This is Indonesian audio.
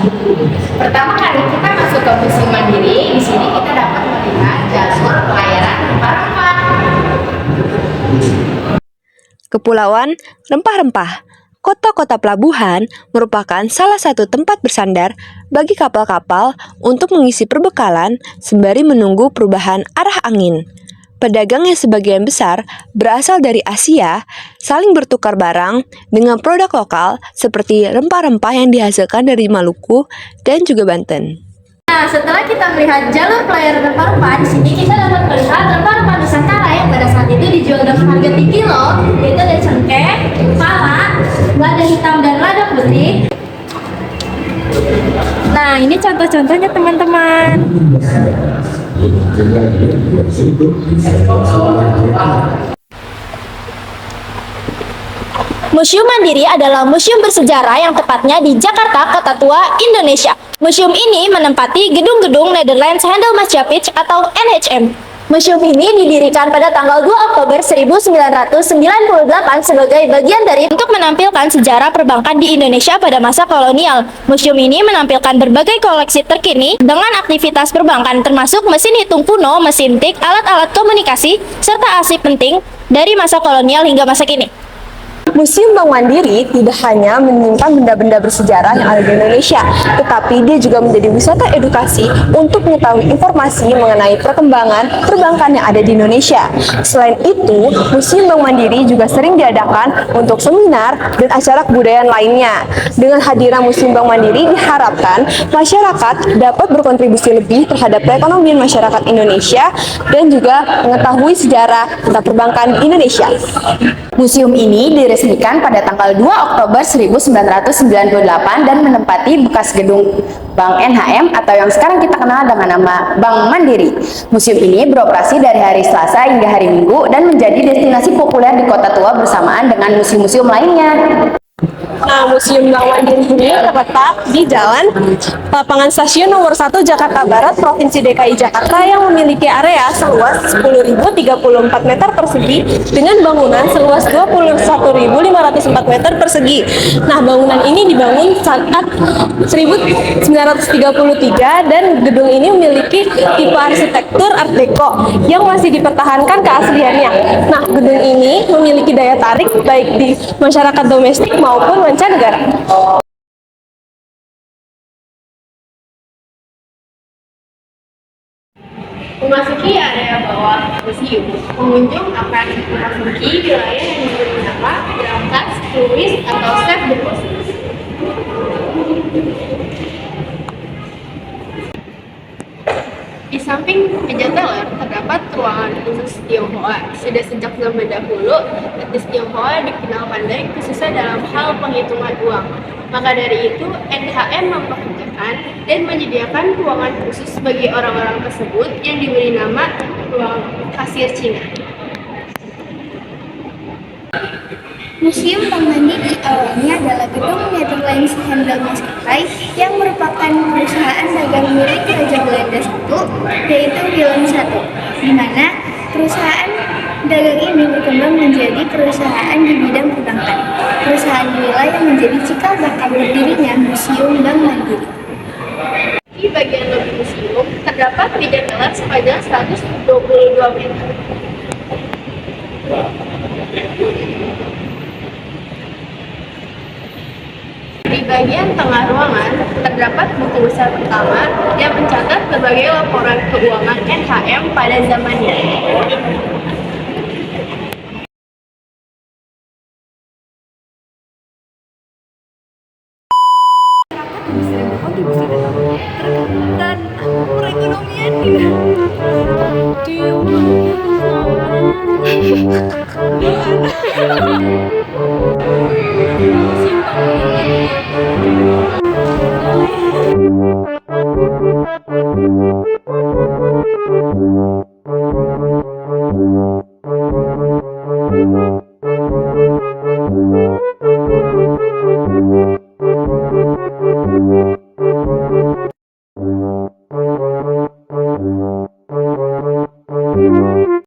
Pertama kali kita masuk ke Museum Mandiri, di sini kita dapat melihat jalur pelayaran rempah-rempah. Kepulauan Rempah-Rempah. Kota-kota pelabuhan merupakan salah satu tempat bersandar bagi kapal-kapal untuk mengisi perbekalan sembari menunggu perubahan arah angin. Pedagang yang sebagian besar berasal dari Asia saling bertukar barang dengan produk lokal seperti rempah-rempah yang dihasilkan dari Maluku dan juga Banten. Nah, setelah kita melihat jalur pelayaran rempah-rempah, di sini kita dapat melihat rempah-rempah Nusantara yang pada saat itu dijual dengan harga tinggi loh, yaitu ada cengkeh, pala, lada hitam dan lada putih. Nah, ini contoh-contohnya teman-teman. Museum Mandiri adalah museum bersejarah yang tepatnya di Jakarta, Kota Tua, Indonesia. Museum ini menempati gedung-gedung Netherlands Handelsmaatschapppij atau NHM. Museum ini didirikan pada tanggal 2 Oktober 1998 sebagai bagian dari untuk menampilkan sejarah perbankan di Indonesia pada masa kolonial. Museum ini menampilkan berbagai koleksi terkini dengan aktivitas perbankan termasuk mesin hitung kuno, mesin tik, alat-alat komunikasi, serta arsip penting dari masa kolonial hingga masa kini. Museum Bank Mandiri tidak hanya menyimpan benda-benda bersejarah yang ada di Indonesia, tetapi dia juga menjadi wisata edukasi untuk mengetahui informasi mengenai perkembangan perbankan yang ada di Indonesia. Selain itu, Museum Bank Mandiri juga sering diadakan untuk seminar dan acara kebudayaan lainnya. Dengan hadiran Museum Bank Mandiri diharapkan masyarakat dapat berkontribusi lebih terhadap perekonomian masyarakat Indonesia dan juga mengetahui sejarah tentang perbankan di Indonesia. Museum ini diresmikan pada tanggal 2 Oktober 1998 dan menempati bekas gedung Bank NHM atau yang sekarang kita kenal dengan nama Bank Mandiri. Museum ini beroperasi dari hari Selasa hingga hari Minggu dan menjadi destinasi populer di Kota Tua bersamaan dengan museum-museum lainnya. Nah, Museum Bank Mandiri ini terletak di Jalan Lapangan Stasiun Nomor 1 Jakarta Barat, Provinsi DKI Jakarta yang memiliki area seluas 10.034 meter persegi dengan bangunan seluas 21.504 meter persegi. Nah, bangunan ini dibangun saat 1933 dan gedung ini memiliki tipe arsitektur Art Deco yang masih dipertahankan keasliannya. Nah, gedung ini memiliki daya tarik baik di masyarakat domestik maupun mancanegara. Memasuki area bawah museum, pengunjung akan memasuki wilayah yang diberi nama berangkat, turis, atau step deposit. Di samping meja teller terdapat ruangan khusus Tionghoa. Sudah sejak zaman dahulu, etnis Tionghoa dikenal pandai khususnya dalam hal penghitungan uang. Maka dari itu, NHM mempekerjakan dan menyediakan ruangan khusus bagi orang-orang tersebut yang diberi nama ruang kasir Cina. Museum Bank Mandiri awalnya adalah gedung Netherlands Handelsmaatschapppij yang merupakan perusahaan dagang milik Raja Belanda I, yaitu Willem I, di mana perusahaan dagang ini berkembang menjadi perusahaan di bidang perbankan. Perusahaan inilah yang menjadi cikal bakal berdirinya Museum Bank Mandiri. Di bagian lobi museum terdapat meja teller sepanjang 122 meter. Di bagian tengah ruangan terdapat buku besar pertama yang mencatat berbagai laporan keuangan NHM pada zamannya. Bisa berkontribusi dan perekonomian di